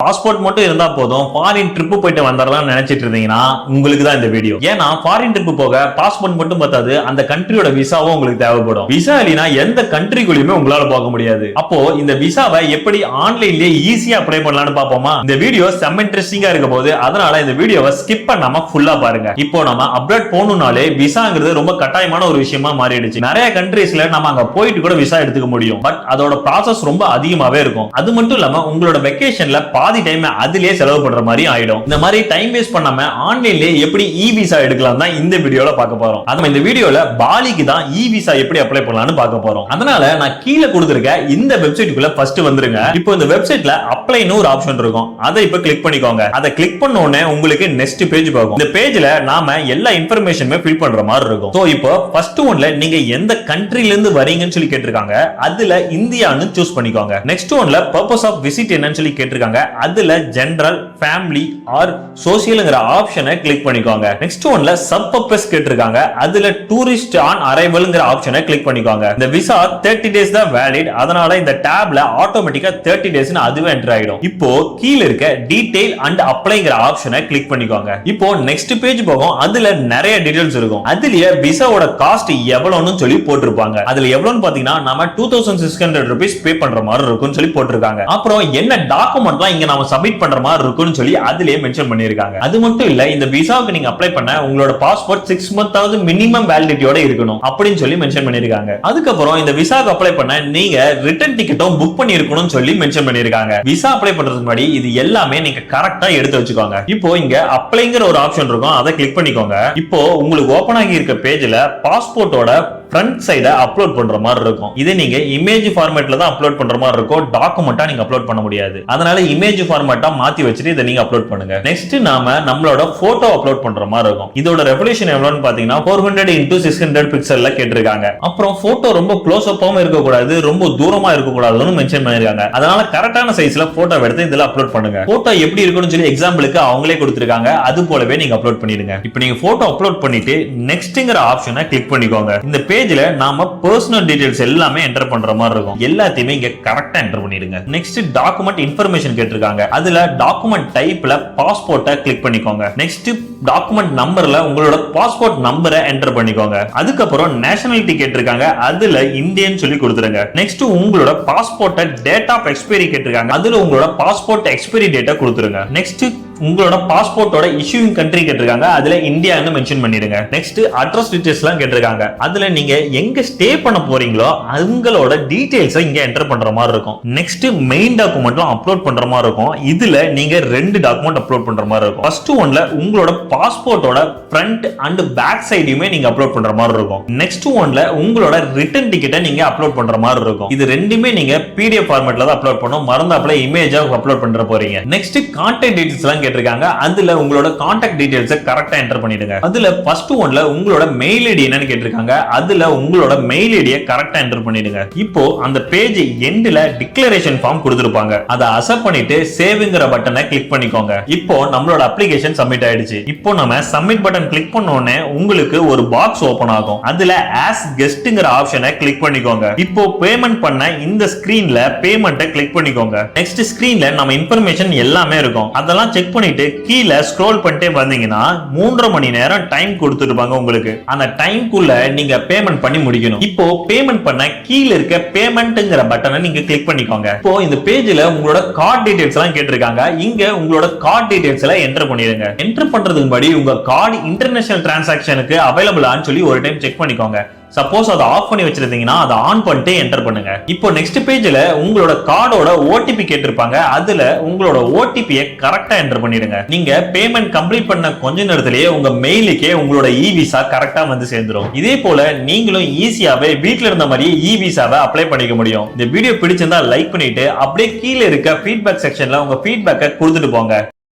Passport மட்டும் இருந்தா போதும் ஃபாரின் ட்ரிப் போயிட்டு வந்துடலாம் நினைச்சிட்டு இருந்தீங்கன்னா உங்களுக்கு தான் இந்த வீடியோ. ஏன்னா ஃபாரின் ட்ரிப் போக பாஸ்போர்ட் மட்டும் பத்தாது, அந்த கண்ட்ரியோட விசாவும் உங்களுக்கு தேவைப்படும். விசா இல்லைனா எந்த கண்ட்ரிக்குள்ளயுமே உங்களால போக முடியாது. அப்போ இந்த விசாவை எப்படி ஆன்லைன்லயே ஈஸியா அப்ளை பண்ணலாம்னு பாப்போமா? இந்த வீடியோ செம்ம இன்ட்ரெஸ்டிங்கா இருக்க போது, அதனால இந்த வீடியோவை ஸ்கிப் பண்ணாம ஃபுல்லா பாருங்க. இப்போ நம்ம அப்ராட் போகணும்னாலே விசாங்கிறது ரொம்ப கட்டாயமான ஒரு விஷயமா மாறிடுச்சு. நிறைய கண்ட்ரீஸ்ல நம்ம அங்க போயிட்டு கூட விசா எடுத்துக்க முடியும். பட் அதோட ப்ராசஸ் ரொம்ப அதிகமாவே இருக்கும். அது மட்டும் இல்லாம உங்களோட வெக்கேஷன்ல பாதி டைம் அதிலே செலவு பண்ற மாதிரி ஆயிடும். இந்த மாதிரி டைம் வேஸ்ட் பண்ணாம ஆன்லைன்லயே எப்படி இ விசா எடுக்கலாம் தான் இந்த வீடியோல பார்க்க போறோம். அதுவும் இந்த வீடியோல பாலிக்கு தான் இ விசா எப்படி அப்ளை பண்ணலாம்னு பார்க்க போறோம். அதனால நான் கீழ கொடுத்திருக்க இந்த வெப்சைட்டுக்குள்ள ஃபர்ஸ்ட் வந்துருங்க. இப்போ இந்த வெப்சைட்ல அப்ளைன்னு ஒரு ஆப்ஷன் இருக்கும். அதை இப்ப கிளிக் பண்ணிக்கோங்க. அதை கிளிக் பண்ண உடனே உங்களுக்கு நெக்ஸ்ட் பேஜ் போகும். இந்த பேஜ்ல நாம எல்லா இன்ஃபர்மேஷனுமே ஃபில் பண்ற மாதிரி இருக்கும். சோ இப்போ ஃபர்ஸ்ட் ஒன்ல நீங்க எந்த கண்ட்ரில இருந்து வரீங்கன்னு சொல்லி கேட்டிருக்காங்க. அதுல இந்தியான்னு சூஸ் பண்ணிக்கோங்க. நெக்ஸ்ட் ஒன்ல பர்பஸ் ஆஃப் விசிட் என்னன்னு சொல்லி கேட்டிருக்காங்க. அதுல ஜெனரல், ஃபேமிலி ஆர் சோசியல்ங்கற ஆப்ஷனை கிளிக் பண்ணிக்கோங்க. நெக்ஸ்ட் ஒன்ல சப் பர்பஸ் கேட்டிருக்காங்க. அதுல டூரிஸ்ட் ஆன் அரைவல்ங்கற ஆப்ஷனை கிளிக் பண்ணிக்கோங்க. இந்த விசா 30 டேஸ் தான் வேலிட். அதனால இந்த டாப்ல ஆட்டோமேட்டிக்கா 30 டேஸ்னு அதுவே என்டர் ஆயிடும். இப்போ கீழ இருக்க டீடைல் அண்ட் அப்ளைங்கற ஆப்ஷனை கிளிக் பண்ணிக்கோங்க. இப்போ நெக்ஸ்ட் பேஜ் போகும். அதுல நிறைய டீடைல்ஸ் இருக்கும். அதுலயே விசாவோட காஸ்ட் எவ்வளவுன்னு சொல்லி போட்டுருப்பாங்க. அதுல எவ்வளவுன்னு பாத்தீங்கன்னா நம்ம 2600 rupees பே பண்ற மாதிரி இருக்கும்னு சொல்லி போட்டுருக்காங்க. அப்புறம் என்ன டாக்குமெண்ட்லாம் இங்க நாம சப்மிட் பண்ற மாதிரி இருக்கும்னு சொல்லி அதுலயே மென்ஷன் பண்ணிருக்காங்க. அது மட்டும் இல்ல, இந்த விசாவுக்கு நீங்க அப்ளை பண்ண உங்களோட பாஸ்போர்ட் 6 months மினிமம் வேலிடிட்டியோட இருக்கணும் அப்படின்னு சொல்லி மென்ஷன் பண்ணிருக்காங்க. அதுக்கப்புறம் இந்த விசாவுக்கு அப்ளை பண்ண நீங்க ரிட்டர்ன் டிக்கெட்டும் புக் பண்ணி இருக்கணும்னு சொல்லி மென்ஷன் பண்ணிருக்காங்க. விசா அப்ளை பண்றதுக்கு முன்னாடி இது எல்லாமே நீங்க கரெக்ட்டா எடுத்து வச்சுக்கோங்க. இப்போ இங்க அப்ளைங்கிற ஒரு ஆப்ஷன் இருக்கும். அதை கிளிக் பண்ணிக்கோங்க. இப்போ உங்களுக்கு ஓபன் ஆகி இருக்க பேஜ்ல பாஸ்போர்ட்டோட ஃப்ரண்ட் சைட அப்லோட் பண்ற மாதிரி இருக்கும். இதை நீங்க இமேஜ் ஃபார்மேட்ல தான் அப்லோட் பண்ற மாதிரி இருக்கும். டாக்குமெண்டா நீங்க அப்லோட் பண்ண முடியாது. அதனால இமேஜ் ஃபார்மேட்டா மாத்தி வச்சிட்டு இதை நீங்க அப்லோட் பண்ணுங்க. நெக்ஸ்ட் நாம நம்மளோட போட்டோ அப்லோட் பண்ற மாதிரி இருக்கும். இதோட ரெசல்யூஷன் எவ்வளவுன்னு பாத்தீங்கன்னா 400x600 பிக்சல்ல கேட்டிருக்காங்க. அப்புறம் போட்டோ ரொம்ப க்ளோஸ் அப்பாவும் இருக்க கூடாது, ரொம்ப தூரமா இருக்க கூடாதுன்னு மென்ஷன் பண்ணிருக்காங்க. அதனால கரெக்டான சைஸ்ல போட்டோ எடுத்து இதுல அப்லோட் பண்ணுங்க. போட்டோ எப்படி இருக்குன்னு சொல்லி எக்ஸாம்பிளுக்கு அவங்களே கொடுத்திருக்காங்க. அது போலவே நீங்க அப்லோட் பண்ணிடுங்க. இப்போ நீங்க போட்டோ அப்லோட் பண்ணிட்டு நெக்ஸ்ட்ங்கற ஆப்ஷனை கிளிக் பண்ணிக்கோங்க. இந்த பேஜ்ல நாம பர்சனல் டீடைல்ஸ் எல்லாமே என்டர் பண்ற மாதிரி இருக்கும். எல்லாத்தையுமே இங்க கரெக்ட்டா என்டர் பண்ணிடுங்க. நெக்ஸ்ட் டாக்குமெண்ட் இன்ஃபர்மேஷன் கேட்டிருக்காங்க. அதுல டாக்குமெண்ட் டைப்ல பாஸ்போர்ட்டை கிளிக் பண்ணிக்கோங்க. நெக்ஸ்ட் டாக்குமெண்ட் நம்பர்ல உங்களோட பாஸ்போர்ட் நம்பரை என்டர் பண்ணிக்கோங்க. அதுக்கப்புறம் நேஷனாலிட்டி கேட்டிருக்காங்க. அதுல இந்தியன் சொல்லி கொடுத்துருங்க. நெக்ஸ்ட் உங்களோட பாஸ்போர்ட் டேட் ஆஃப் எக்ஸ்பைரி கேட்டிருக்காங்க. அதுல உங்களோட பாஸ்போர்ட் எக்ஸ்பைரி டேட்டை கொடுத்துருங்க. நெக்ஸ்ட் உங்களோட பாஸ்போர்ட்டோட இஷ்யூயிங் கண்ட்ரி கேட்டிருக்காங்க. அதுல இந்தியான்னு மென்ஷன் பண்ணிடுங்க. நெக்ஸ்ட் அட்ரஸ் டீடைல்ஸ் எல்லாம் கேட்டிருக்காங்க. அதுல நீங்க எங்க ஸ்டே பண்ண போறீங்களோ அவங்களோட டீடைல்ஸ் இங்க என்டர் பண்ற மாதிரி இருக்கும். நெக்ஸ்ட் மெயின் டாக்குமெண்ட்லாம் அப்லோட் பண்ற மாதிரி இருக்கும். இதுல நீங்க 2 டாக்குமெண்ட் அப்லோட் பண்ற மாதிரி இருக்கும். ஃபர்ஸ்ட் ஒன்ல உங்களோட பாஸ்போர்ட்டோட ஃப்ரண்ட் அண்ட் பேக் சைடுமே நீங்க அப்லோட் பண்ற மாதிரி இருக்கும். நெக்ஸ்ட் ஒன்ல உங்களோட ரிட்டர்ன் டிக்கெட்டை நீங்க அப்லோட் பண்ற மாதிரி இருக்கும். இது ரெண்டுமே நீங்க பிடிஎஃப் ஃபார்மேட்ல தான் அப்லோட் பண்ணனும். மறந்தாப்ல இமேஜா அப்லோட் பண்ற போறீங்க. நெக்ஸ்ட் கான்டாக்ட் டீடைல்ஸ் எல்லாம் கேட்டிருக்காங்க. அதுல உங்களோட கான்டாக்ட் டீடைல்ஸ் கரெக்ட்டா என்டர் பண்ணிடுங்க. அதுல ஃபர்ஸ்ட் ஒன்ல உங்களோட மெயில் ஐடி என்னன்னு கேட்டிருக்காங்க. அதுல உங்களோட மெயில் ஐடியை கரெக்ட்டா என்டர் பண்ணிடுங்க. இப்போ அந்த பேஜ் எண்ட்ல டிக்ளரேஷன் ஃபார்ம் கொடுத்திருப்பாங்க. அதை அக்செப்ட் பண்ணிட்டு சேவ்ங்கற பட்டனை கிளிக் பண்ணிக்கோங்க. இப்போ நம்மளோட அப்ளிகேஷன் சப்மிட் ஆயிடுச்சு. இப்போ நம்ம சப்மிட் பட்டன் கிளிக் பண்ண உடனே உங்களுக்கு ஒரு பாக்ஸ் ஓபன் ஆகும். அதுல ஆஸ் கெஸ்ட்ங்கற ஆப்ஷனை கிளிக் பண்ணிக்கோங்க. இப்போ பேமெண்ட் பண்ண இந்த ஸ்கிரீன்ல பேமெண்ட்டை கிளிக் பண்ணிக்கோங்க. நெக்ஸ்ட் ஸ்கிரீன்ல நம்ம இன்ஃபர்மேஷன் எல்லாமே இருக்கும். அதெல்லாம் செக் பண்ணிட்டு கீழ ஸ்க்ரோல் பண்ணிட்டே வந்தீங்கன்னா 3.5 மணி நேரம் டைம் கொடுத்துருப்பாங்க உங்களுக்கு. அந்த டைம்க்குள்ள நீங்க பேமெண்ட் பண்ணி முடிக்கணும். இப்போ பேமெண்ட் பண்ண கீழ இருக்க பேமெண்ட்ங்கற பட்டனை நீங்க கிளிக் பண்ணிக்கோங்க. இப்போ இந்த பேஜ்ல உங்களோட கார்டு டீடைல்ஸ் எல்லாம் கேட்டிருக்காங்க. இங்க உங்களோட கார்டு டீடைல்ஸ் எல்லாம் என்டர் பண்ணிடுங்க. என்டர் பண்றதுக்கு முன்னாடி உங்க கார்டு இன்டர்நேஷனல் டிரான்சாக்ஷனுக்கு அவைலபிளான்னு சொல்லி ஒரு டைம் செக் பண்ணிக்கோங்க. சப்போஸ் அதை ஆஃப் பண்ணி வச்சிருந்தீங்கன்னா அதை ஆன் பண்ணிட்டு என்டர் பண்ணுங்க. இப்போ நெக்ஸ்ட் பேஜ்ல உங்களோட கார்டோட ஓடிபி கேட்டிருப்பாங்க. அதுல உங்களோட ஓடிபியை கரெக்ட்டா என்டர் பண்ணிடுங்க. நீங்க பேமெண்ட் கம்ப்ளீட் பண்ண கொஞ்ச நேரத்திலேயே உங்க மெயிலுக்கே உங்களோட இ விசா கரெக்ட்டா வந்து சேர்ந்துரும். இதே போல நீங்களும் ஈஸியாவே வீட்ல இருந்த மாதிரி இ விசாவை அப்ளை பண்ணிக்க முடியும். இந்த வீடியோ பிடிச்சிருந்தா லைக் பண்ணிட்டு அப்படியே கீழே இருக்க ஃபீட்பேக் செக்ஷன்ல உங்க ஃபீட்பேக்கை கொடுத்துட்டு போங்க.